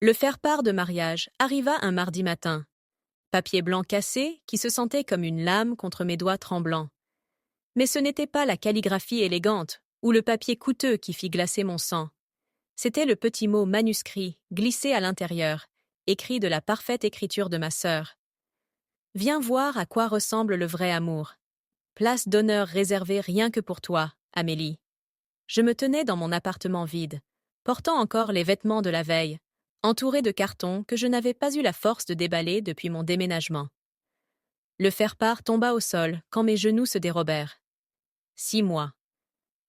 Le faire-part de mariage arriva un mardi matin. Papier blanc cassé qui se sentait comme une lame contre mes doigts tremblants. Mais ce n'était pas la calligraphie élégante ou le papier coûteux qui fit glacer mon sang. C'était le petit mot manuscrit, glissé à l'intérieur, écrit de la parfaite écriture de ma sœur. Viens voir à quoi ressemble le vrai amour. Place d'honneur réservée rien que pour toi, Amélie. Je me tenais dans mon appartement vide, portant encore les vêtements de la veille, entouré de cartons que je n'avais pas eu la force de déballer depuis mon déménagement. Le faire-part tomba au sol quand mes genoux se dérobèrent. 6 mois.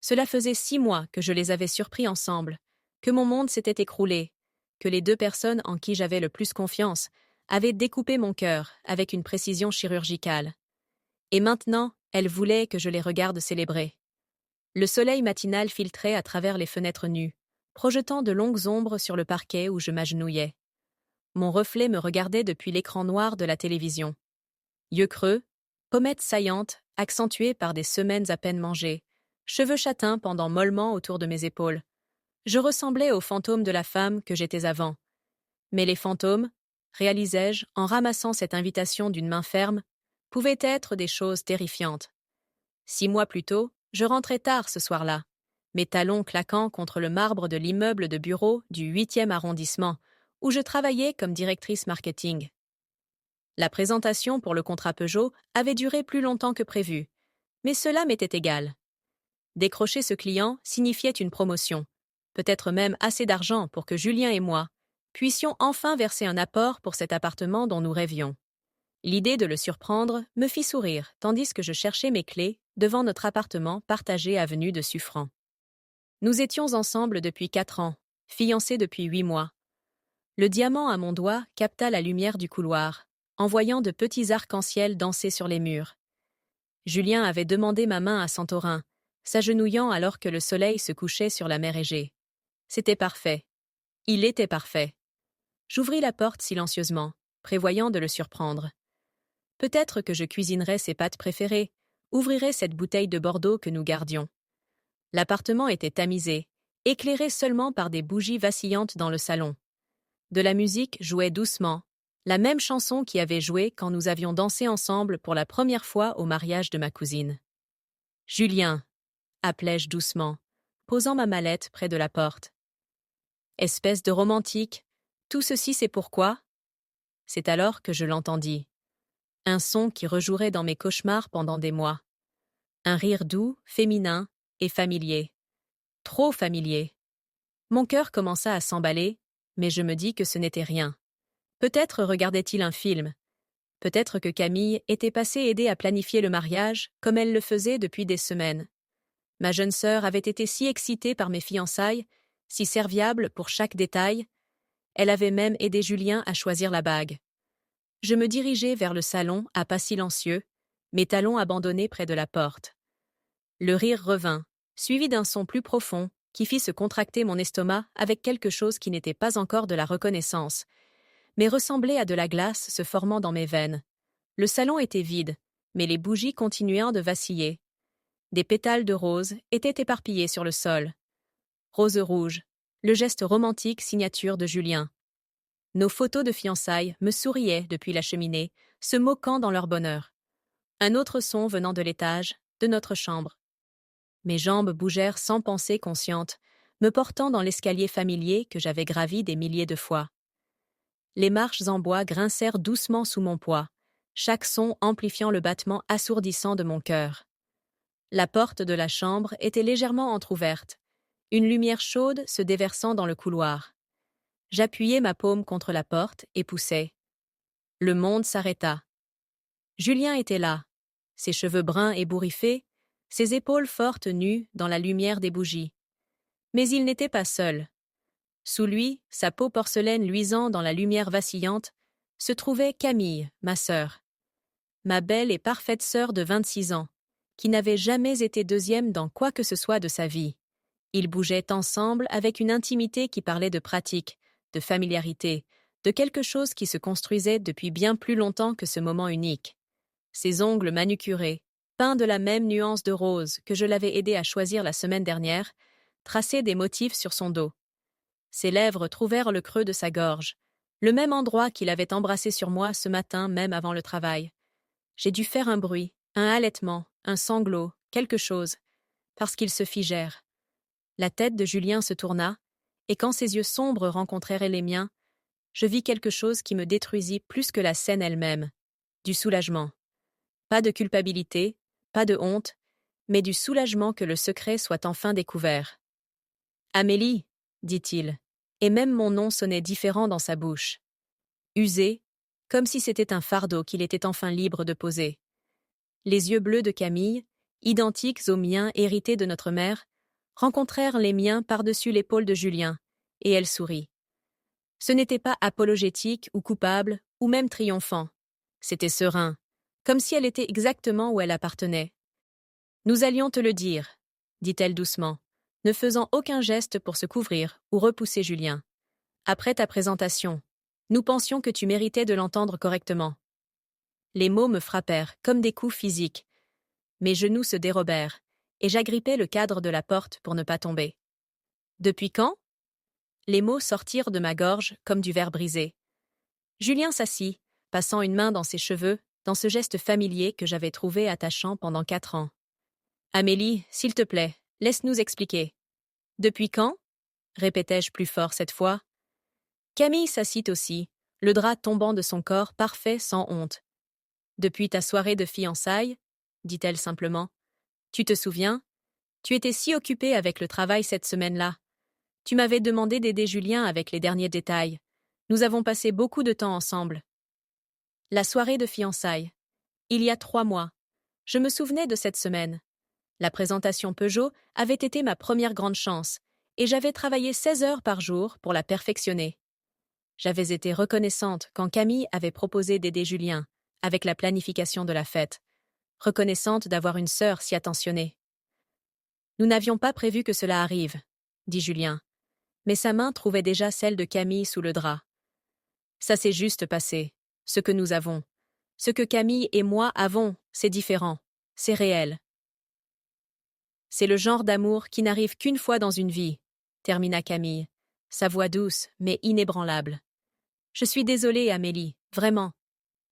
Cela faisait 6 mois que je les avais surpris ensemble, que mon monde s'était écroulé, que les 2 personnes en qui j'avais le plus confiance avaient découpé mon cœur avec une précision chirurgicale. Et maintenant, elles voulaient que je les regarde célébrer. Le soleil matinal filtrait à travers les fenêtres nues, projetant de longues ombres sur le parquet où je m'agenouillais. Mon reflet me regardait depuis l'écran noir de la télévision. Yeux creux, pommettes saillantes, accentuées par des semaines à peine mangées, cheveux châtains pendant mollement autour de mes épaules. Je ressemblais au fantôme de la femme que j'étais avant. Mais les fantômes, réalisai-je en ramassant cette invitation d'une main ferme, pouvaient être des choses terrifiantes. 6 mois plus tôt, je rentrais tard ce soir-là, mes talons claquant contre le marbre de l'immeuble de bureau du 8e arrondissement, où je travaillais comme directrice marketing. La présentation pour le contrat Peugeot avait duré plus longtemps que prévu, mais cela m'était égal. Décrocher ce client signifiait une promotion, peut-être même assez d'argent pour que Julien et moi puissions enfin verser un apport pour cet appartement dont nous rêvions. L'idée de le surprendre me fit sourire tandis que je cherchais mes clés devant notre appartement partagé avenue de Suffren. Nous étions ensemble depuis 4 ans, fiancés depuis 8 mois. Le diamant à mon doigt capta la lumière du couloir, envoyant de petits arcs-en-ciel danser sur les murs. Julien avait demandé ma main à Santorin, s'agenouillant alors que le soleil se couchait sur la mer Égée. C'était parfait. Il était parfait. J'ouvris la porte silencieusement, prévoyant de le surprendre. Peut-être que je cuisinerais ses pâtes préférées, ouvrirais cette bouteille de Bordeaux que nous gardions. L'appartement était tamisé, éclairé seulement par des bougies vacillantes dans le salon. De la musique jouait doucement, la même chanson qui avait joué quand nous avions dansé ensemble pour la première fois au mariage de ma cousine. « Julien !» appelai-je doucement, posant ma mallette près de la porte. « Espèce de romantique, tout ceci c'est pourquoi ?» C'est alors que je l'entendis. Un son qui rejouerait dans mes cauchemars pendant des mois. Un rire doux, féminin et familier. Trop familier. Mon cœur commença à s'emballer, mais je me dis que ce n'était rien. Peut-être regardait-il un film. Peut-être que Camille était passée aider à planifier le mariage, comme elle le faisait depuis des semaines. Ma jeune sœur avait été si excitée par mes fiançailles, si serviable pour chaque détail. Elle avait même aidé Julien à choisir la bague. Je me dirigeai vers le salon à pas silencieux, mes talons abandonnés près de la porte. Le rire revint, suivi d'un son plus profond qui fit se contracter mon estomac avec quelque chose qui n'était pas encore de la reconnaissance, mais ressemblait à de la glace se formant dans mes veines. Le salon était vide, mais les bougies continuaient de vaciller. Des pétales de rose étaient éparpillés sur le sol. Rose rouge, le geste romantique signature de Julien. Nos photos de fiançailles me souriaient depuis la cheminée, se moquant dans leur bonheur. Un autre son venant de l'étage, de notre chambre. Mes jambes bougèrent sans pensée consciente, me portant dans l'escalier familier que j'avais gravi des milliers de fois. Les marches en bois grincèrent doucement sous mon poids, chaque son amplifiant le battement assourdissant de mon cœur. La porte de la chambre était légèrement entr'ouverte, une lumière chaude se déversant dans le couloir. J'appuyai ma paume contre la porte et poussai. Le monde s'arrêta. Julien était là, ses cheveux bruns ébouriffés, ses épaules fortes nues dans la lumière des bougies. Mais il n'était pas seul. Sous lui, sa peau porcelaine luisant dans la lumière vacillante, se trouvait Camille, ma sœur. Ma belle et parfaite sœur de 26 ans, qui n'avait jamais été deuxième dans quoi que ce soit de sa vie. Ils bougeaient ensemble avec une intimité qui parlait de pratique, de familiarité, de quelque chose qui se construisait depuis bien plus longtemps que ce moment unique. Ses ongles manucurés, peints de la même nuance de rose que je l'avais aidé à choisir la semaine dernière, traçaient des motifs sur son dos. Ses lèvres trouvèrent le creux de sa gorge, le même endroit qu'il avait embrassé sur moi ce matin même avant le travail. J'ai dû faire un bruit, un halètement, un sanglot, quelque chose, parce qu'ils se figèrent. La tête de Julien se tourna, et quand ses yeux sombres rencontrèrent les miens, je vis quelque chose qui me détruisit plus que la scène elle-même. Du soulagement. Pas de culpabilité, pas de honte, mais du soulagement que le secret soit enfin découvert. « Amélie » dit-il, et même mon nom sonnait différent dans sa bouche. Usé, comme si c'était un fardeau qu'il était enfin libre de poser. Les yeux bleus de Camille, identiques aux miens hérités de notre mère, rencontrèrent les miens par-dessus l'épaule de Julien, et elle sourit. Ce n'était pas apologétique ou coupable, ou même triomphant. C'était serein, comme si elle était exactement où elle appartenait. « Nous allions te le dire, » dit-elle doucement, ne faisant aucun geste pour se couvrir ou repousser Julien. « Après ta présentation, nous pensions que tu méritais de l'entendre correctement. » Les mots me frappèrent, comme des coups physiques. Mes genoux se dérobèrent, et j'agrippai le cadre de la porte pour ne pas tomber. « Depuis quand ?» Les mots sortirent de ma gorge comme du verre brisé. Julien s'assit, passant une main dans ses cheveux, dans ce geste familier que j'avais trouvé attachant pendant 4 ans. « Amélie, s'il te plaît, laisse-nous expliquer. »« Depuis quand ?» répétai-je plus fort cette fois. Camille s'assit aussi, le drap tombant de son corps parfait sans honte. « Depuis ta soirée de fiançailles ?» dit-elle simplement. « Tu te souviens ? Tu étais si occupée avec le travail cette semaine-là. Tu m'avais demandé d'aider Julien avec les derniers détails. Nous avons passé beaucoup de temps ensemble. » La soirée de fiançailles. Il y a 3 mois. Je me souvenais de cette semaine. La présentation Peugeot avait été ma première grande chance, et j'avais travaillé 16 heures par jour pour la perfectionner. J'avais été reconnaissante quand Camille avait proposé d'aider Julien, avec la planification de la fête. Reconnaissante d'avoir une sœur si attentionnée. « Nous n'avions pas prévu que cela arrive, » dit Julien. Mais sa main trouvait déjà celle de Camille sous le drap. « Ça s'est juste passé. Ce que nous avons. Ce que Camille et moi avons, c'est différent. C'est réel. » « C'est le genre d'amour qui n'arrive qu'une fois dans une vie, » termina Camille, sa voix douce mais inébranlable. « Je suis désolée, Amélie, vraiment.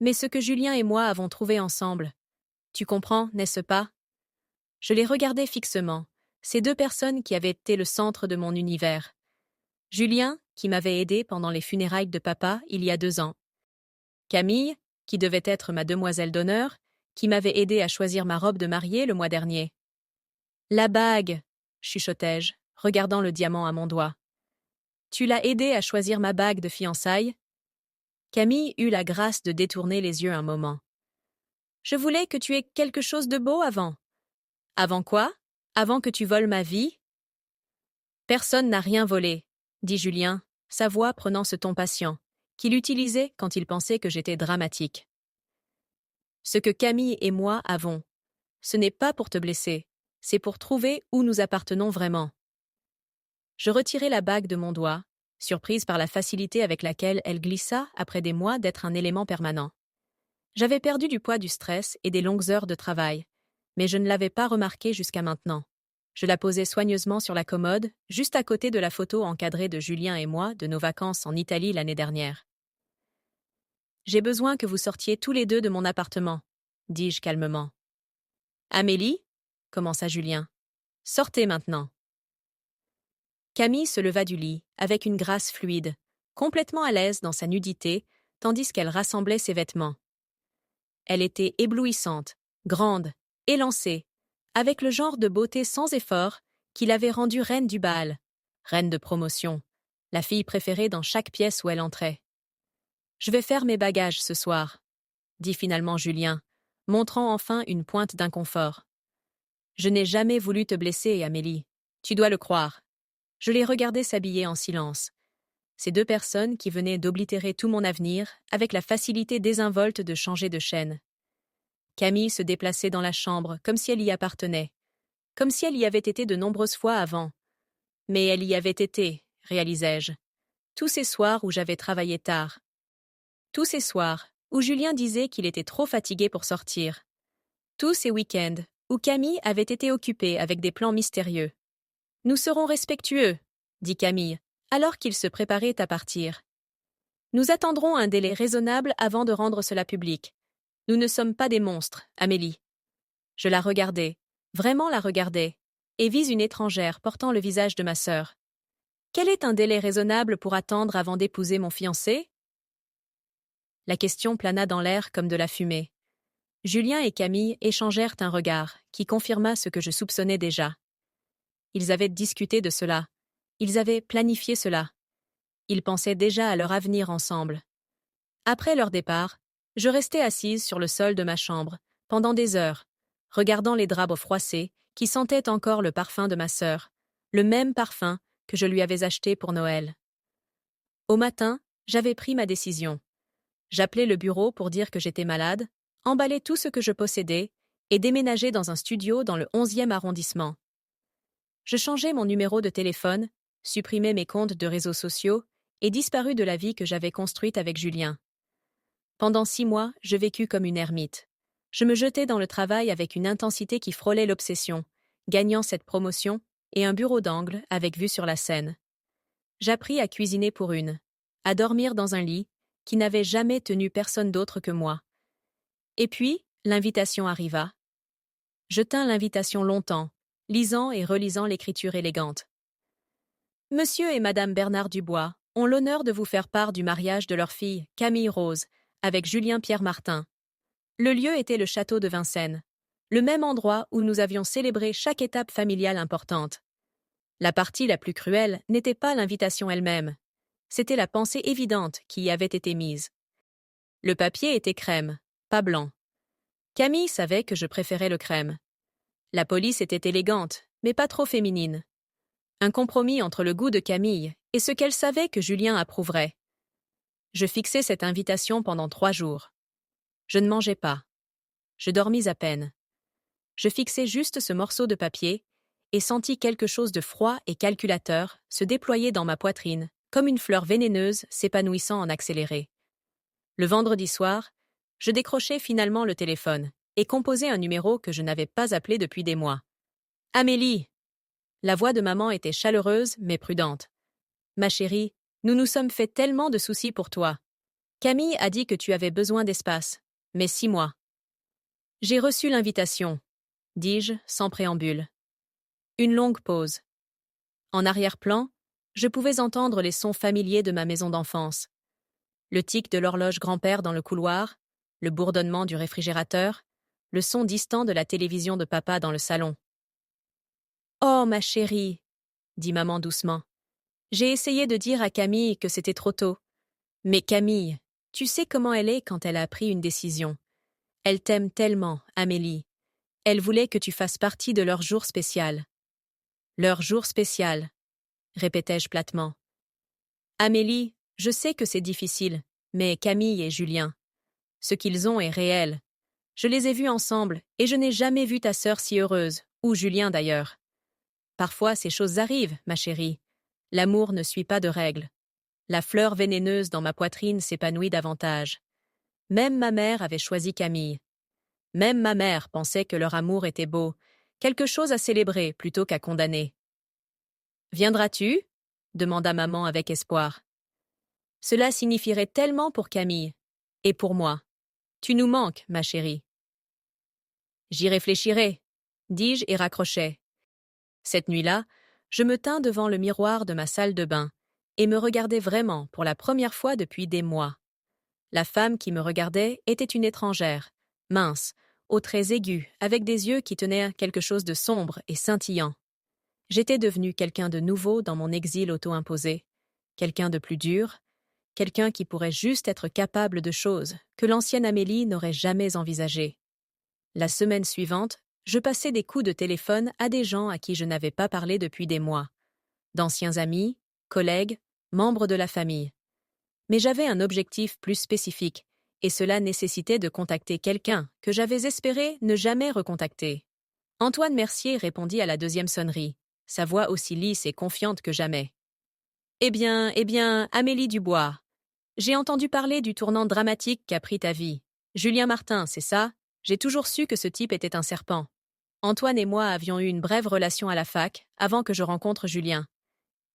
Mais ce que Julien et moi avons trouvé ensemble, tu comprends, n'est-ce pas ?» Je les regardais fixement, ces 2 personnes qui avaient été le centre de mon univers. Julien, qui m'avait aidé pendant les funérailles de papa il y a 2 ans. Camille, qui devait être ma demoiselle d'honneur, qui m'avait aidé à choisir ma robe de mariée le mois dernier. « La bague !» chuchotai-je, regardant le diamant à mon doigt. « Tu l'as aidé à choisir ma bague de fiançailles ?» Camille eut la grâce de détourner les yeux un moment. « Je voulais que tu aies quelque chose de beau avant. »« Avant quoi ? Avant que tu voles ma vie ?»« Personne n'a rien volé, » dit Julien, sa voix prenant ce ton patient, qu'il utilisait quand il pensait que j'étais dramatique. « Ce que Camille et moi avons, ce n'est pas pour te blesser, c'est pour trouver où nous appartenons vraiment. » Je retirai la bague de mon doigt, surprise par la facilité avec laquelle elle glissa après des mois d'être un élément permanent. J'avais perdu du poids du stress et des longues heures de travail, mais je ne l'avais pas remarqué jusqu'à maintenant. Je la posai soigneusement sur la commode, juste à côté de la photo encadrée de Julien et moi de nos vacances en Italie l'année dernière. « J'ai besoin que vous sortiez tous les 2 de mon appartement, » dis-je calmement. « Amélie » commença Julien. « Sortez maintenant. » Camille se leva du lit, avec une grâce fluide, complètement à l'aise dans sa nudité, tandis qu'elle rassemblait ses vêtements. Elle était éblouissante, grande, élancée, avec le genre de beauté sans effort qui l'avait rendue reine du bal, reine de promotion, la fille préférée dans chaque pièce où elle entrait. « Je vais faire mes bagages ce soir, » dit finalement Julien, montrant enfin une pointe d'inconfort. « Je n'ai jamais voulu te blesser, Amélie. Tu dois le croire. » Je les regardais s'habiller en silence. Ces 2 personnes qui venaient d'oblitérer tout mon avenir avec la facilité désinvolte de changer de chaîne. Camille se déplaçait dans la chambre comme si elle y appartenait, comme si elle y avait été de nombreuses fois avant. Mais elle y avait été, réalisai-je. Tous ces soirs où j'avais travaillé tard. Tous ces soirs où Julien disait qu'il était trop fatigué pour sortir. Tous ces week-ends où Camille avait été occupée avec des plans mystérieux. « Nous serons respectueux, » dit Camille, alors qu'il se préparait à partir. Nous attendrons un délai raisonnable avant de rendre cela public. Nous ne sommes pas des monstres, Amélie. Je la regardais, vraiment la regardais, et vis une étrangère portant le visage de ma sœur. Quel est un délai raisonnable pour attendre avant d'épouser mon fiancé? La question plana dans l'air comme de la fumée. Julien et Camille échangèrent un regard qui confirma ce que je soupçonnais déjà. Ils avaient discuté de cela. Ils avaient planifié cela. Ils pensaient déjà à leur avenir ensemble. Après leur départ, je restais assise sur le sol de ma chambre, pendant des heures, regardant les draps froissés qui sentaient encore le parfum de ma sœur, le même parfum que je lui avais acheté pour Noël. Au matin, j'avais pris ma décision. J'appelai le bureau pour dire que j'étais malade, emballai tout ce que je possédais et déménageai dans un studio dans le 11e arrondissement. Je changeai mon numéro de téléphone, supprimai mes comptes de réseaux sociaux et disparus de la vie que j'avais construite avec Julien. Pendant 6 mois, je vécus comme une ermite. Je me jetai dans le travail avec une intensité qui frôlait l'obsession, gagnant cette promotion et un bureau d'angle avec vue sur la Seine. J'appris à cuisiner pour une, à dormir dans un lit qui n'avait jamais tenu personne d'autre que moi. Et puis, l'invitation arriva. Je tins l'invitation longtemps, lisant et relisant l'écriture élégante. Monsieur et Madame Bernard Dubois ont l'honneur de vous faire part du mariage de leur fille, Camille Rose, avec Julien Pierre Martin. Le lieu était le château de Vincennes, le même endroit où nous avions célébré chaque étape familiale importante. La partie la plus cruelle n'était pas l'invitation elle-même, c'était la pensée évidente qui y avait été mise. Le papier était crème, pas blanc. Camille savait que je préférais le crème. La police était élégante, mais pas trop féminine. Un compromis entre le goût de Camille et ce qu'elle savait que Julien approuverait. Je fixai cette invitation pendant 3 jours. Je ne mangeais pas. Je dormis à peine. Je fixai juste ce morceau de papier et sentis quelque chose de froid et calculateur se déployer dans ma poitrine, comme une fleur vénéneuse s'épanouissant en accéléré. Le vendredi soir, je décrochai finalement le téléphone et composai un numéro que je n'avais pas appelé depuis des mois. « Amélie !» La voix de maman était chaleureuse mais prudente. « Ma chérie, nous nous sommes fait tellement de soucis pour toi. Camille a dit que tu avais besoin d'espace, mais 6 mois. » « J'ai reçu l'invitation, » dis-je sans préambule. Une longue pause. En arrière-plan, je pouvais entendre les sons familiers de ma maison d'enfance. Le tic de l'horloge grand-père dans le couloir, le bourdonnement du réfrigérateur, le son distant de la télévision de papa dans le salon. « Oh, ma chérie !» dit maman doucement. J'ai essayé de dire à Camille que c'était trop tôt. Mais Camille, tu sais comment elle est quand elle a pris une décision. Elle t'aime tellement, Amélie. Elle voulait que tu fasses partie de leur jour spécial. Leur jour spécial, répétai-je platement. Amélie, je sais que c'est difficile, mais Camille et Julien, ce qu'ils ont est réel. Je les ai vus ensemble et je n'ai jamais vu ta sœur si heureuse, ou Julien d'ailleurs. Parfois ces choses arrivent, ma chérie. L'amour ne suit pas de règles. La fleur vénéneuse dans ma poitrine s'épanouit davantage. Même ma mère avait choisi Camille. Même ma mère pensait que leur amour était beau, quelque chose à célébrer plutôt qu'à condamner. « Viendras-tu » demanda maman avec espoir. Cela signifierait tellement pour Camille. Et pour moi. Tu nous manques, ma chérie. J'y réfléchirai, dis-je et raccrochai. Cette nuit-là, je me tins devant le miroir de ma salle de bain et me regardai vraiment pour la première fois depuis des mois. La femme qui me regardait était une étrangère, mince, aux traits aigus, avec des yeux qui tenaient quelque chose de sombre et scintillant. J'étais devenue quelqu'un de nouveau dans mon exil auto-imposé, quelqu'un de plus dur, quelqu'un qui pourrait juste être capable de choses que l'ancienne Amélie n'aurait jamais envisagées. La semaine suivante, je passais des coups de téléphone à des gens à qui je n'avais pas parlé depuis des mois, d'anciens amis, collègues, membres de la famille. Mais j'avais un objectif plus spécifique, et cela nécessitait de contacter quelqu'un que j'avais espéré ne jamais recontacter. Antoine Mercier répondit à la 2e sonnerie, sa voix aussi lisse et confiante que jamais. « Eh bien, Amélie Dubois, j'ai entendu parler du tournant dramatique qu'a pris ta vie. Julien Martin, c'est ça? J'ai toujours su que ce type était un serpent. Antoine et moi avions eu une brève relation à la fac, avant que je rencontre Julien.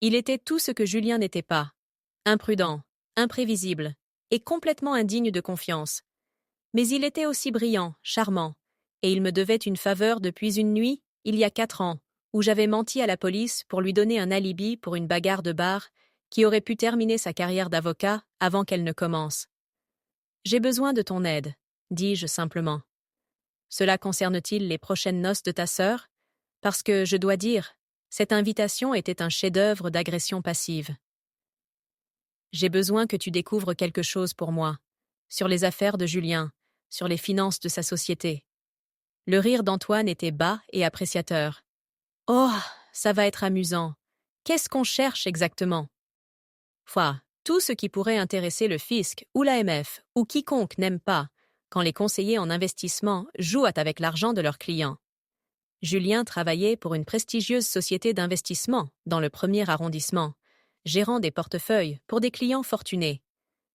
Il était tout ce que Julien n'était pas. Imprudent, imprévisible, et complètement indigne de confiance. Mais il était aussi brillant, charmant, et il me devait une faveur depuis une nuit, il y a 4 ans, où j'avais menti à la police pour lui donner un alibi pour une bagarre de bar qui aurait pu terminer sa carrière d'avocat avant qu'elle ne commence. « J'ai besoin de ton aide », dis-je simplement. « Cela concerne-t-il les prochaines noces de ta sœur ? Parce que, je dois dire, cette invitation était un chef-d'œuvre d'agression passive. J'ai besoin que tu découvres quelque chose pour moi, sur les affaires de Julien, sur les finances de sa société. » Le rire d'Antoine était bas et appréciateur. « Oh, ça va être amusant. Qu'est-ce qu'on cherche exactement ? » Tout ce qui pourrait intéresser le fisc ou l'AMF ou quiconque n'aime pas quand les conseillers en investissement jouent avec l'argent de leurs clients. Julien travaillait pour une prestigieuse société d'investissement dans le 1er arrondissement, gérant des portefeuilles pour des clients fortunés.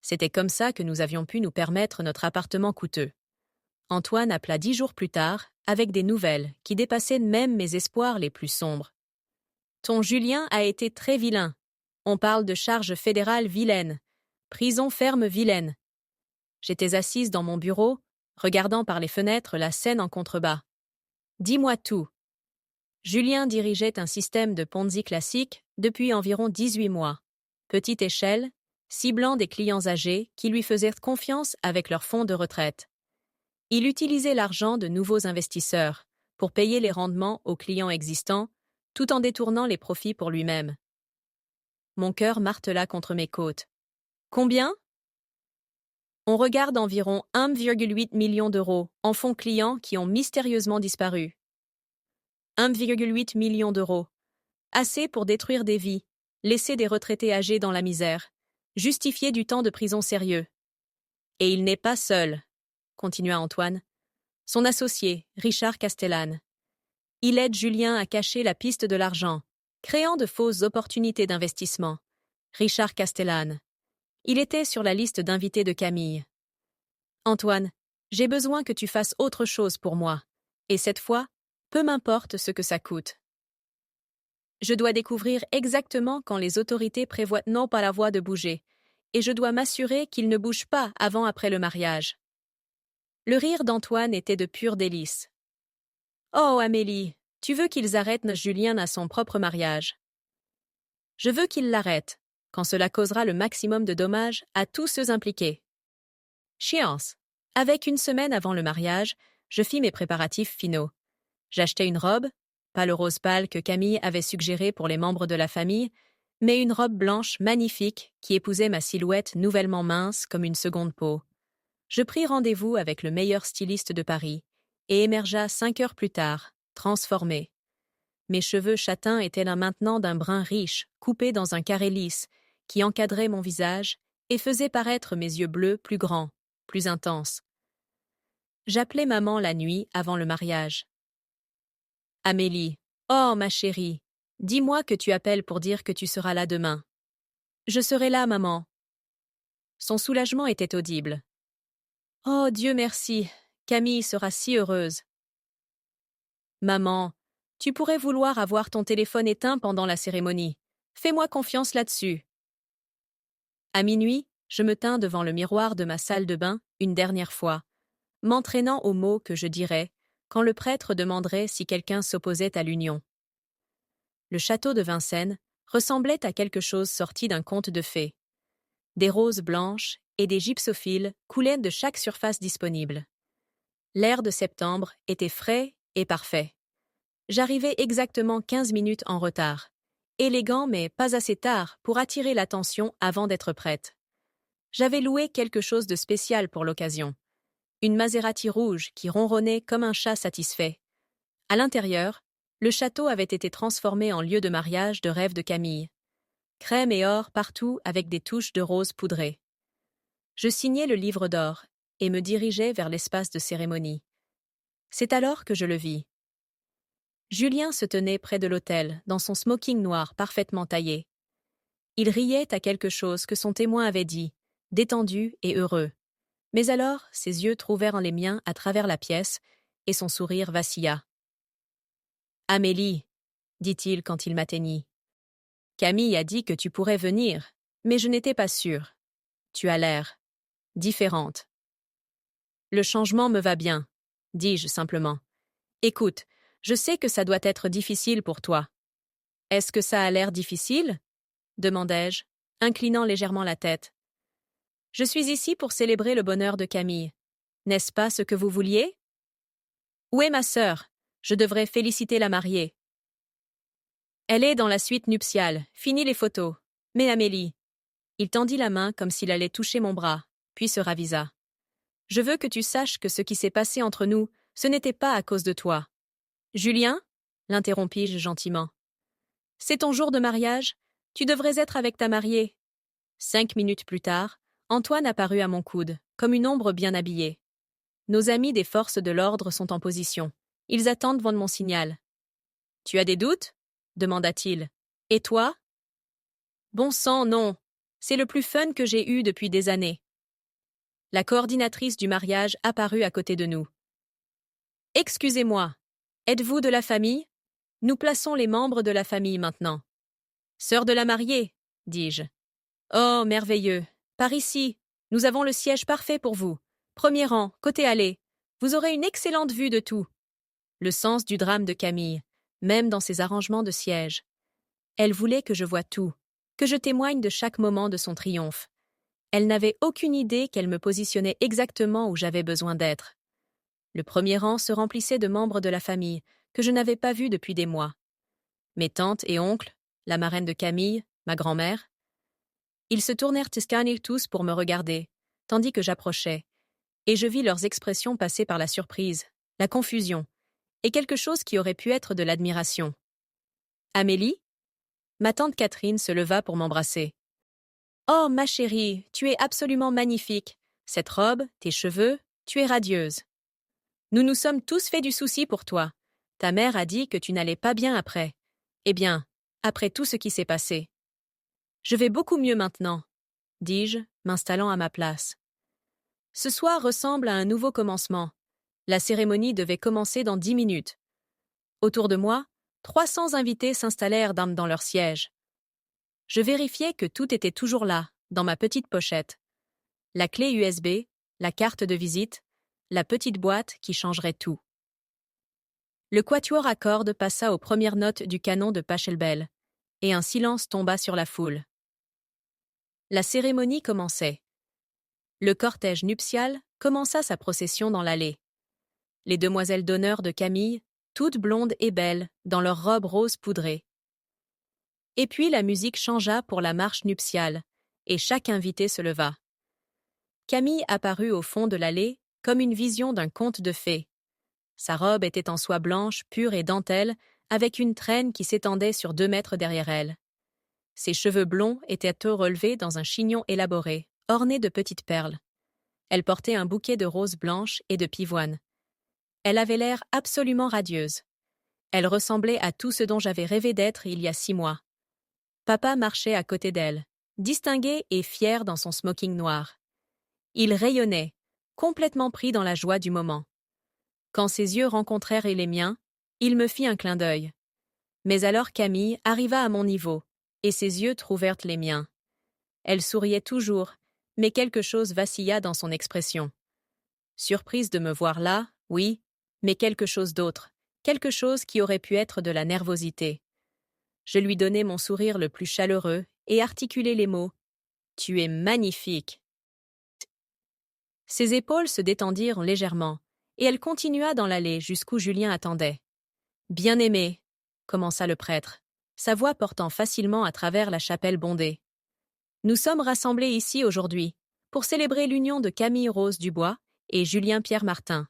C'était comme ça que nous avions pu nous permettre notre appartement coûteux. Antoine appela 10 jours plus tard avec des nouvelles qui dépassaient même mes espoirs les plus sombres. « Ton Julien a été très vilain. On parle de charges fédérales vilaines. Prison ferme vilaine. » J'étais assise dans mon bureau, regardant par les fenêtres la Seine en contrebas. « Dis-moi tout. » Julien dirigeait un système de Ponzi classique depuis environ 18 mois. Petite échelle, ciblant des clients âgés qui lui faisaient confiance avec leurs fonds de retraite. Il utilisait l'argent de nouveaux investisseurs pour payer les rendements aux clients existants, tout en détournant les profits pour lui-même. Mon cœur martela contre mes côtes. Combien ? On regarde environ 1,8 million d'euros en fonds clients qui ont mystérieusement disparu. 1,8 million d'euros. Assez pour détruire des vies, laisser des retraités âgés dans la misère, justifier du temps de prison sérieux. Et il n'est pas seul, continua Antoine. Son associé, Richard Castellane. Il aide Julien à cacher la piste de l'argent, créant de fausses opportunités d'investissement. Richard Castellane. Il était sur la liste d'invités de Camille. Antoine, j'ai besoin que tu fasses autre chose pour moi. Et cette fois, peu m'importe ce que ça coûte. Je dois découvrir exactement quand les autorités prévoient non pas la voie de bouger, et je dois m'assurer qu'ils ne bougent pas avant-après le mariage. Le rire d'Antoine était de pur délice. Oh, Amélie, tu veux qu'ils arrêtent Julien à son propre mariage. Je veux qu'ils l'arrêtent, quand cela causera le maximum de dommages à tous ceux impliqués. Chiance. Avec 1 semaine avant le mariage, je fis mes préparatifs finaux. J'achetai une robe, pas le rose pâle que Camille avait suggéré pour les membres de la famille, mais une robe blanche magnifique qui épousait ma silhouette nouvellement mince comme une seconde peau. Je pris rendez-vous avec le meilleur styliste de Paris et émergea 5 heures plus tard, transformé. Mes cheveux châtains étaient là maintenant d'un brun riche, coupé dans un carré lisse, qui encadrait mon visage et faisait paraître mes yeux bleus plus grands, plus intenses. J'appelai maman la nuit avant le mariage. « Amélie, oh ma chérie, dis-moi que tu appelles pour dire que tu seras là demain. »« Je serai là, maman. » Son soulagement était audible. « Oh, Dieu merci, Camille sera si heureuse. »« Maman, tu pourrais vouloir avoir ton téléphone éteint pendant la cérémonie. Fais-moi confiance là-dessus. » À minuit, je me tins devant le miroir de ma salle de bain une dernière fois, m'entraînant aux mots que je dirais quand le prêtre demanderait si quelqu'un s'opposait à l'union. Le château de Vincennes ressemblait à quelque chose sorti d'un conte de fées. Des roses blanches et des gypsophiles coulaient de chaque surface disponible. L'air de septembre était frais et parfait. J'arrivais exactement 15 minutes en retard, élégant mais pas assez tard pour attirer l'attention avant d'être prête. J'avais loué quelque chose de spécial pour l'occasion. Une Maserati rouge qui ronronnait comme un chat satisfait. À l'intérieur, le château avait été transformé en lieu de mariage de rêve de Camille. Crème et or partout avec des touches de rose poudrées. Je signai le livre d'or et me dirigeai vers l'espace de cérémonie. C'est alors que je le vis. Julien se tenait près de l'autel, dans son smoking noir parfaitement taillé. Il riait à quelque chose que son témoin avait dit, détendu et heureux. Mais alors, ses yeux trouvèrent les miens à travers la pièce, et son sourire vacilla. « Amélie, dit-il quand il m'atteignit. Camille a dit que tu pourrais venir, mais je n'étais pas sûre. Tu as l'air différente. Le changement me va bien, dis-je simplement. Écoute, je sais que ça doit être difficile pour toi. Est-ce que ça a l'air difficile? Demandai-je, inclinant légèrement la tête. Je suis ici pour célébrer le bonheur de Camille. N'est-ce pas ce que vous vouliez? Où est ma sœur? Je devrais féliciter la mariée. Elle est dans la suite nuptiale, fini les photos. Mais Amélie. Il tendit la main comme s'il allait toucher mon bras, puis se ravisa. Je veux que tu saches que ce qui s'est passé entre nous, ce n'était pas à cause de toi. Julien? L'interrompis-je gentiment. C'est ton jour de mariage? Tu devrais être avec ta mariée. 5 minutes plus tard, Antoine apparut à mon coude, comme une ombre bien habillée. Nos amis des forces de l'ordre sont en position. Ils attendent devant mon signal. Tu as des doutes? Demanda-t-il. Et toi? Bon sang, non. C'est le plus fun que j'ai eu depuis des années. La coordinatrice du mariage apparut à côté de nous. Excusez-moi. Êtes-vous de la famille? Nous plaçons les membres de la famille maintenant. Sœur de la mariée, dis-je. Oh, merveilleux. Par ici. Nous avons le siège parfait pour vous. Premier rang, côté allée. Vous aurez une excellente vue de tout. Le sens du drame de Camille, même dans ses arrangements de siège. Elle voulait que je voie tout, que je témoigne de chaque moment de son triomphe. Elle n'avait aucune idée qu'elle me positionnait exactement où j'avais besoin d'être. Le premier rang se remplissait de membres de la famille, que je n'avais pas vus depuis des mois. Mes tantes et oncles, la marraine de Camille, ma grand-mère. Ils se tournèrent tous pour me regarder, tandis que j'approchais, et je vis leurs expressions passer par la surprise, la confusion, et quelque chose qui aurait pu être de l'admiration. Amélie? Ma tante Catherine se leva pour m'embrasser. Oh, ma chérie, tu es absolument magnifique. Cette robe, tes cheveux, tu es radieuse. Nous nous sommes tous fait du souci pour toi. Ta mère a dit que tu n'allais pas bien après. Eh bien, après tout ce qui s'est passé. Je vais beaucoup mieux maintenant, dis-je, m'installant à ma place. Ce soir ressemble à un nouveau commencement. La cérémonie devait commencer dans 10 minutes. Autour de moi, 300 invités s'installèrent dans leur siège. Je vérifiais que tout était toujours là, dans ma petite pochette. La clé USB, la carte de visite, la petite boîte qui changerait tout. Le quatuor à cordes passa aux premières notes du canon de Pachelbel, et un silence tomba sur la foule. La cérémonie commençait. Le cortège nuptial commença sa procession dans l'allée. Les demoiselles d'honneur de Camille, toutes blondes et belles, dans leurs robes roses poudrées. Et puis la musique changea pour la marche nuptiale, et chaque invité se leva. Camille apparut au fond de l'allée comme une vision d'un conte de fées. Sa robe était en soie blanche, pure et dentelle, avec une traîne qui s'étendait sur 2 mètres derrière elle. Ses cheveux blonds étaient relevés dans un chignon élaboré, orné de petites perles. Elle portait un bouquet de roses blanches et de pivoine. Elle avait l'air absolument radieuse. Elle ressemblait à tout ce dont j'avais rêvé d'être il y a 6 mois. Papa marchait à côté d'elle, distingué et fier dans son smoking noir. Il rayonnait, complètement pris dans la joie du moment. Quand ses yeux rencontrèrent les miens, il me fit un clin d'œil. Mais alors Camille arriva à mon niveau, et ses yeux trouvèrent les miens. Elle souriait toujours, mais quelque chose vacilla dans son expression. Surprise de me voir là, oui, mais quelque chose d'autre, quelque chose qui aurait pu être de la nervosité. Je lui donnai mon sourire le plus chaleureux et articulai les mots « Tu es magnifique !» Ses épaules se détendirent légèrement, et elle continua dans l'allée jusqu'où Julien attendait. « Bien-aimé !» commença le prêtre, sa voix portant facilement à travers la chapelle bondée. « Nous sommes rassemblés ici aujourd'hui pour célébrer l'union de Camille Rose Dubois et Julien Pierre Martin. »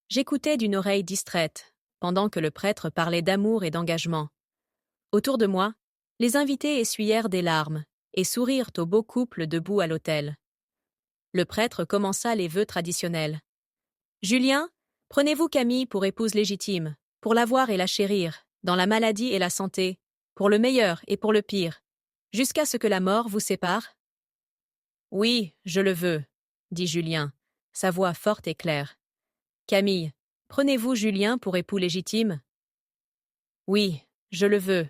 J'écoutais d'une oreille distraite, pendant que le prêtre parlait d'amour et d'engagement. Autour de moi, les invités essuyèrent des larmes et sourirent au beau couple debout à l'autel. Le prêtre commença les vœux traditionnels. « Julien, prenez-vous Camille pour épouse légitime, pour la voir et la chérir, dans la maladie et la santé, pour le meilleur et pour le pire, jusqu'à ce que la mort vous sépare ?»« Oui, je le veux, » dit Julien, sa voix forte et claire. « Camille, prenez-vous Julien pour époux légitime ?»« Oui, je le veux, »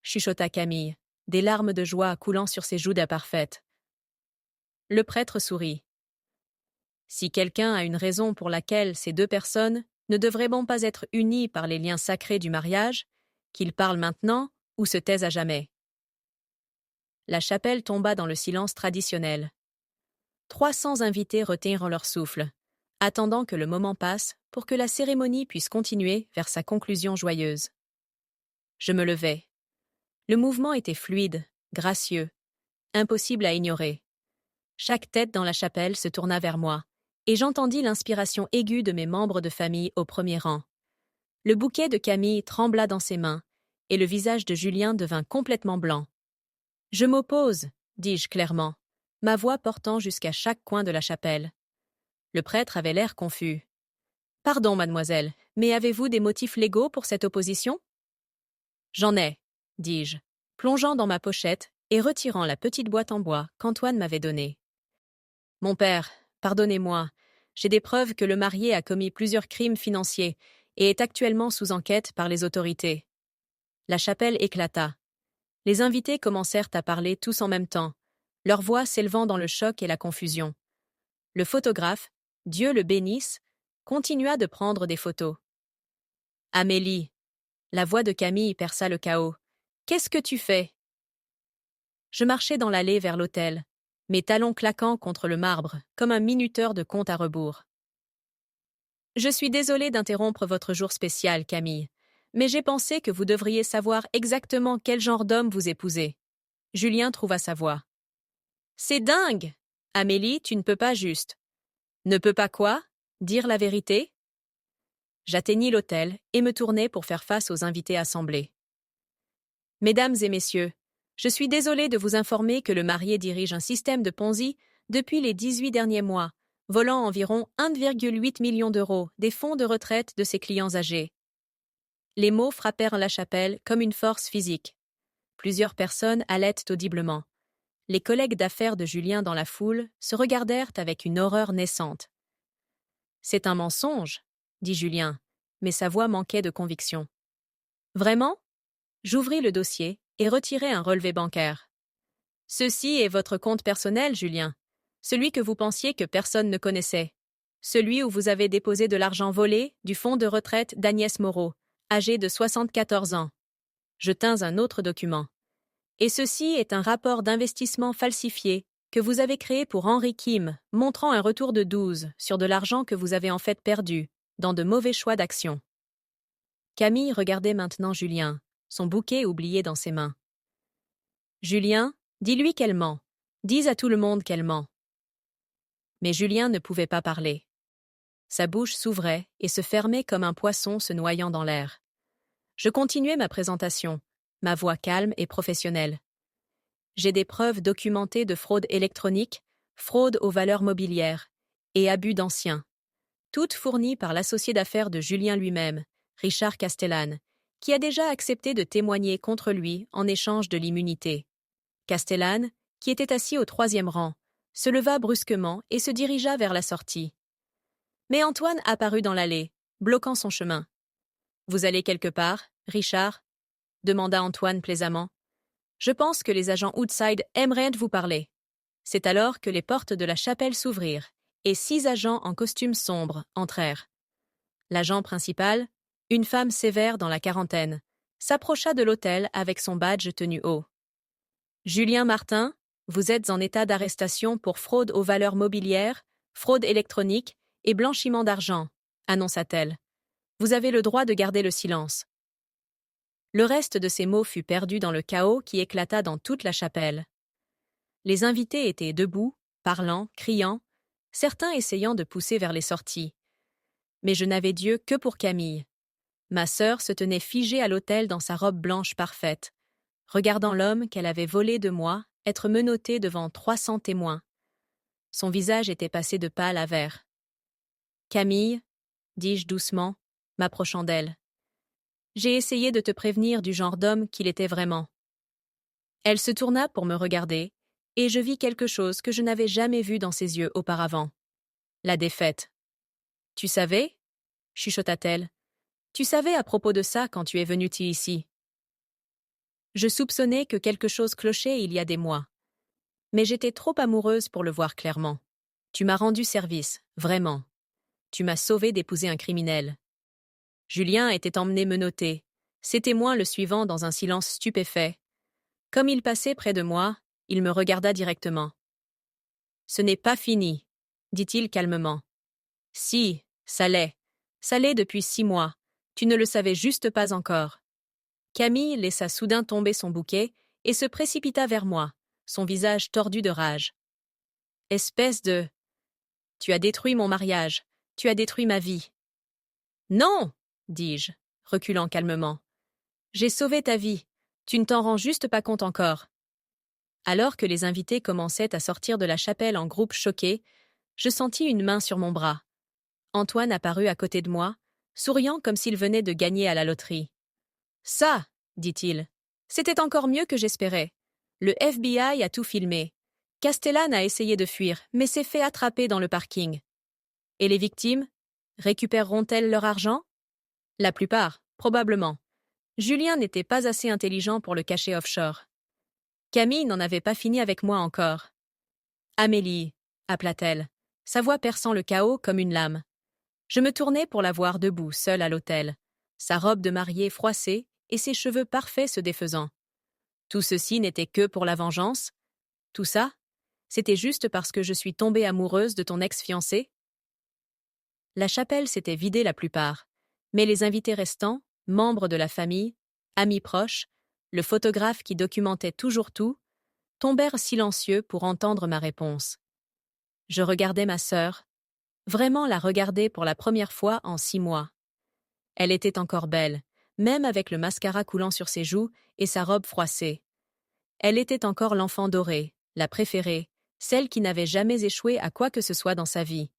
chuchota Camille, des larmes de joie coulant sur ses joues d'imparfaite. Le prêtre sourit. Si quelqu'un a une raison pour laquelle ces deux personnes ne devraient bon pas être unies par les liens sacrés du mariage, qu'ils parlent maintenant ou se taisent à jamais. La chapelle tomba dans le silence traditionnel. 300 invités retinrent leur souffle, attendant que le moment passe pour que la cérémonie puisse continuer vers sa conclusion joyeuse. Je me levai. Le mouvement était fluide, gracieux, impossible à ignorer. Chaque tête dans la chapelle se tourna vers moi, et j'entendis l'inspiration aiguë de mes membres de famille au premier rang. Le bouquet de Camille trembla dans ses mains, et le visage de Julien devint complètement blanc. « Je m'oppose, dis-je clairement, ma voix portant jusqu'à chaque coin de la chapelle. Le prêtre avait l'air confus. « Pardon, mademoiselle, mais avez-vous des motifs légaux pour cette opposition ?»« J'en ai, dis-je, plongeant dans ma pochette et retirant la petite boîte en bois qu'Antoine m'avait donnée. Mon père, pardonnez-moi, j'ai des preuves que le marié a commis plusieurs crimes financiers et est actuellement sous enquête par les autorités. La chapelle éclata. Les invités commencèrent à parler tous en même temps, leurs voix s'élevant dans le choc et la confusion. Le photographe, Dieu le bénisse, continua de prendre des photos. « Amélie !» La voix de Camille perça le chaos. « Qu'est-ce que tu fais ?» Je marchais dans l'allée vers l'hôtel, mes talons claquant contre le marbre, comme un minuteur de compte à rebours. « Je suis désolée d'interrompre votre jour spécial, Camille, mais j'ai pensé que vous devriez savoir exactement quel genre d'homme vous épousez. » Julien trouva sa voix. « C'est dingue ! Amélie, tu ne peux pas juste. »« Ne peux pas quoi ? Dire la vérité ?» J'atteignis l'hôtel et me tournai pour faire face aux invités assemblés. « Mesdames et messieurs, je suis désolée de vous informer que le marié dirige un système de Ponzi depuis les 18 derniers mois, volant environ 1,8 million d'euros des fonds de retraite de ses clients âgés. » Les mots frappèrent la chapelle comme une force physique. Plusieurs personnes halètent audiblement. Les collègues d'affaires de Julien dans la foule se regardèrent avec une horreur naissante. « C'est un mensonge, » dit Julien, mais sa voix manquait de conviction. « Vraiment ?» J'ouvris le dossier et retirai un relevé bancaire. « Ceci est votre compte personnel, Julien, celui que vous pensiez que personne ne connaissait, celui où vous avez déposé de l'argent volé du fonds de retraite d'Agnès Moreau, âgée de 74 ans. » Je tins un autre document. « Et ceci est un rapport d'investissement falsifié que vous avez créé pour Henri Kim, montrant un retour de 12 sur de l'argent que vous avez en fait perdu, dans de mauvais choix d'action. » Camille regardait maintenant Julien, son bouquet oublié dans ses mains. « Julien, dis-lui qu'elle ment. Dis à tout le monde qu'elle ment. » Mais Julien ne pouvait pas parler. Sa bouche s'ouvrait et se fermait comme un poisson se noyant dans l'air. Je continuai ma présentation, ma voix calme et professionnelle. J'ai des preuves documentées de fraude électronique, fraude aux valeurs mobilières et abus d'anciens, toutes fournies par l'associé d'affaires de Julien lui-même, Richard Castellane, qui a déjà accepté de témoigner contre lui en échange de l'immunité. Castellane, qui était assis au 3e rang, se leva brusquement et se dirigea vers la sortie. Mais Antoine apparut dans l'allée, bloquant son chemin. « Vous allez quelque part, Richard ?» demanda Antoine plaisamment. « Je pense que les agents Woodside aimeraient vous parler. » C'est alors que les portes de la chapelle s'ouvrirent et 6 agents en costume sombre entrèrent. L'agent principal, une femme sévère dans la quarantaine, s'approcha de l'autel avec son badge tenu haut. « Julien Martin, vous êtes en état d'arrestation pour fraude aux valeurs mobilières, fraude électronique et blanchiment d'argent, » annonça-t-elle. « Vous avez le droit de garder le silence. » Le reste de ces mots fut perdu dans le chaos qui éclata dans toute la chapelle. Les invités étaient debout, parlant, criant, certains essayant de pousser vers les sorties. Mais je n'avais d'yeux que pour Camille. Ma sœur se tenait figée à l'autel dans sa robe blanche parfaite, regardant l'homme qu'elle avait volé de moi être menotté devant 300 témoins. Son visage était passé de pâle à vert. « Camille, » dis-je doucement, m'approchant d'elle. « J'ai essayé de te prévenir du genre d'homme qu'il était vraiment. » Elle se tourna pour me regarder, et je vis quelque chose que je n'avais jamais vu dans ses yeux auparavant. La défaite. « Tu savais ?» chuchota-t-elle. « Tu savais à propos de ça quand tu es venu ici. » Je soupçonnais que quelque chose clochait il y a des mois. Mais j'étais trop amoureuse pour le voir clairement. Tu m'as rendu service, vraiment. Tu m'as sauvé d'épouser un criminel. Julien était emmené menotter, ses témoins le suivant dans un silence stupéfait. Comme il passait près de moi, il me regarda directement. « Ce n'est pas fini, » dit-il calmement. « Si, ça l'est. Ça l'est depuis 6 mois. Tu ne le savais juste pas encore. » Camille laissa soudain tomber son bouquet et se précipita vers moi, son visage tordu de rage. « Espèce de... Tu as détruit mon mariage. Tu as détruit ma vie. »« Non !» dis-je, reculant calmement. « J'ai sauvé ta vie. Tu ne t'en rends juste pas compte encore. » Alors que les invités commençaient à sortir de la chapelle en groupe choqués, je sentis une main sur mon bras. Antoine apparut à côté de moi, souriant comme s'il venait de gagner à la loterie. « Ça !» dit-il. « C'était encore mieux que j'espérais. Le FBI a tout filmé. Castellane a essayé de fuir, mais s'est fait attraper dans le parking. Et les victimes? Récupéreront-elles leur argent? La plupart, probablement. Julien n'était pas assez intelligent pour le cacher offshore. Camille n'en avait pas fini avec moi encore. « Amélie » appela-t-elle, sa voix perçant le chaos comme une lame. Je me tournai pour la voir debout, seule à l'autel, sa robe de mariée froissée et ses cheveux parfaits se défaisant. Tout ceci n'était que pour la vengeance? Tout ça? C'était juste parce que je suis tombée amoureuse de ton ex-fiancé? La chapelle s'était vidée la plupart, mais les invités restants, membres de la famille, amis proches, le photographe qui documentait toujours tout, tombèrent silencieux pour entendre ma réponse. Je regardais ma sœur, vraiment la regarder pour la première fois en 6 mois. Elle était encore belle, même avec le mascara coulant sur ses joues et sa robe froissée. Elle était encore l'enfant doré, la préférée, celle qui n'avait jamais échoué à quoi que ce soit dans sa vie.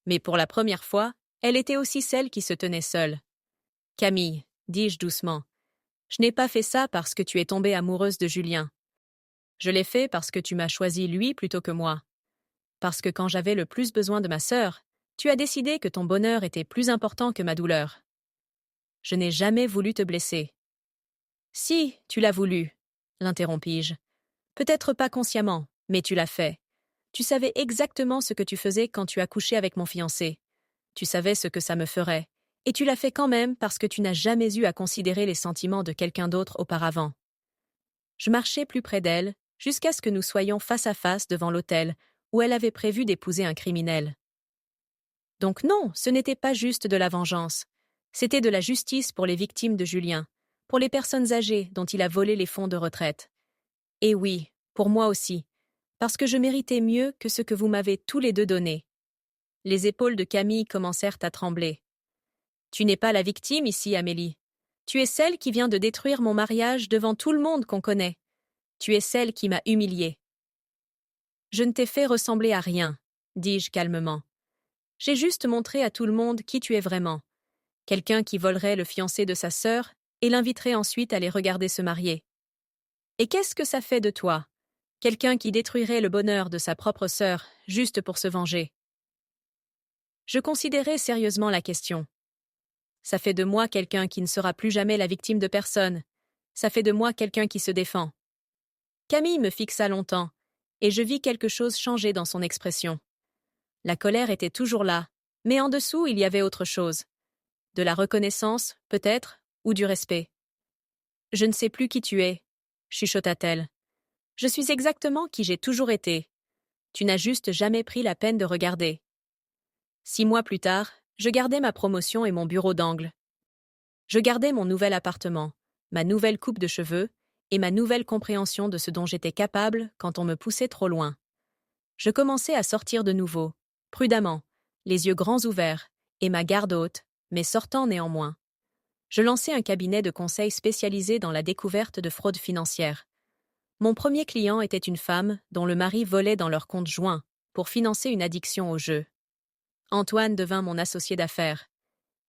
Mais pour la première fois, elle était aussi celle qui se tenait seule. « Camille, » dis-je doucement, « je n'ai pas fait ça parce que tu es tombée amoureuse de Julien. Je l'ai fait parce que tu m'as choisi lui plutôt que moi. Parce que quand j'avais le plus besoin de ma sœur, tu as décidé que ton bonheur était plus important que ma douleur. Je n'ai jamais voulu te blesser. »« Si, tu l'as voulu, » l'interrompis-je. « Peut-être pas consciemment, mais tu l'as fait. Tu savais exactement ce que tu faisais quand tu as couché avec mon fiancé. Tu savais ce que ça me ferait. Et tu l'as fait quand même parce que tu n'as jamais eu à considérer les sentiments de quelqu'un d'autre auparavant. » Je marchai plus près d'elle, jusqu'à ce que nous soyons face à face devant l'autel, où elle avait prévu d'épouser un criminel. Donc non, ce n'était pas juste de la vengeance. C'était de la justice pour les victimes de Julien, pour les personnes âgées dont il a volé les fonds de retraite. Et oui, pour moi aussi, parce que je méritais mieux que ce que vous m'avez tous les deux donné. Les épaules de Camille commencèrent à trembler. « Tu n'es pas la victime ici, Amélie. Tu es celle qui vient de détruire mon mariage devant tout le monde qu'on connaît. Tu es celle qui m'a humiliée. »« Je ne t'ai fait ressembler à rien, » dis-je calmement. « J'ai juste montré à tout le monde qui tu es vraiment. Quelqu'un qui volerait le fiancé de sa sœur et l'inviterait ensuite à les regarder se marier. Et qu'est-ce que ça fait de toi? Quelqu'un qui détruirait le bonheur de sa propre sœur juste pour se venger. » Je considérais sérieusement la question. Ça fait de moi quelqu'un qui ne sera plus jamais la victime de personne. Ça fait de moi quelqu'un qui se défend. Camille me fixa longtemps, et je vis quelque chose changer dans son expression. La colère était toujours là, mais en dessous il y avait autre chose. De la reconnaissance, peut-être, ou du respect. « Je ne sais plus qui tu es, » chuchota-t-elle. « Je suis exactement qui j'ai toujours été. Tu n'as juste jamais pris la peine de regarder. » 6 mois plus tard, je gardais ma promotion et mon bureau d'angle. Je gardais mon nouvel appartement, ma nouvelle coupe de cheveux et ma nouvelle compréhension de ce dont j'étais capable quand on me poussait trop loin. Je commençais à sortir de nouveau, prudemment, les yeux grands ouverts, et ma garde haute, mais sortant néanmoins. Je lançais un cabinet de conseil spécialisé dans la découverte de fraudes financières. Mon premier client était une femme dont le mari volait dans leur compte joint pour financer une addiction au jeu. Antoine devint mon associé d'affaires.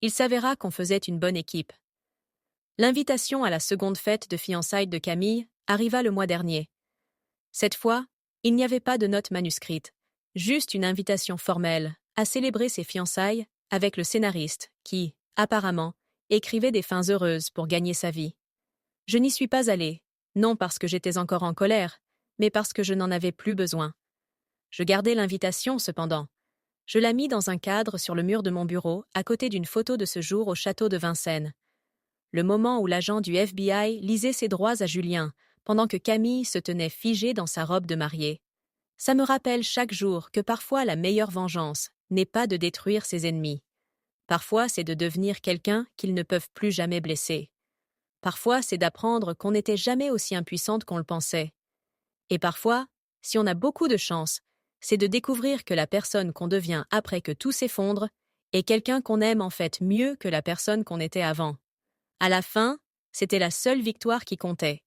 Il s'avéra qu'on faisait une bonne équipe. L'invitation à la seconde fête de fiançailles de Camille arriva le mois dernier. Cette fois, il n'y avait pas de note manuscrite, juste une invitation formelle à célébrer ses fiançailles avec le scénariste qui, apparemment, écrivait des fins heureuses pour gagner sa vie. Je n'y suis pas allée, non parce que j'étais encore en colère, mais parce que je n'en avais plus besoin. Je gardai l'invitation cependant. Je la mis dans un cadre sur le mur de mon bureau, à côté d'une photo de ce jour au château de Vincennes. Le moment où l'agent du FBI lisait ses droits à Julien, pendant que Camille se tenait figée dans sa robe de mariée. Ça me rappelle chaque jour que parfois la meilleure vengeance n'est pas de détruire ses ennemis. Parfois c'est de devenir quelqu'un qu'ils ne peuvent plus jamais blesser. Parfois c'est d'apprendre qu'on n'était jamais aussi impuissante qu'on le pensait. Et parfois, si on a beaucoup de chance, c'est de découvrir que la personne qu'on devient après que tout s'effondre est quelqu'un qu'on aime en fait mieux que la personne qu'on était avant. À la fin, c'était la seule victoire qui comptait.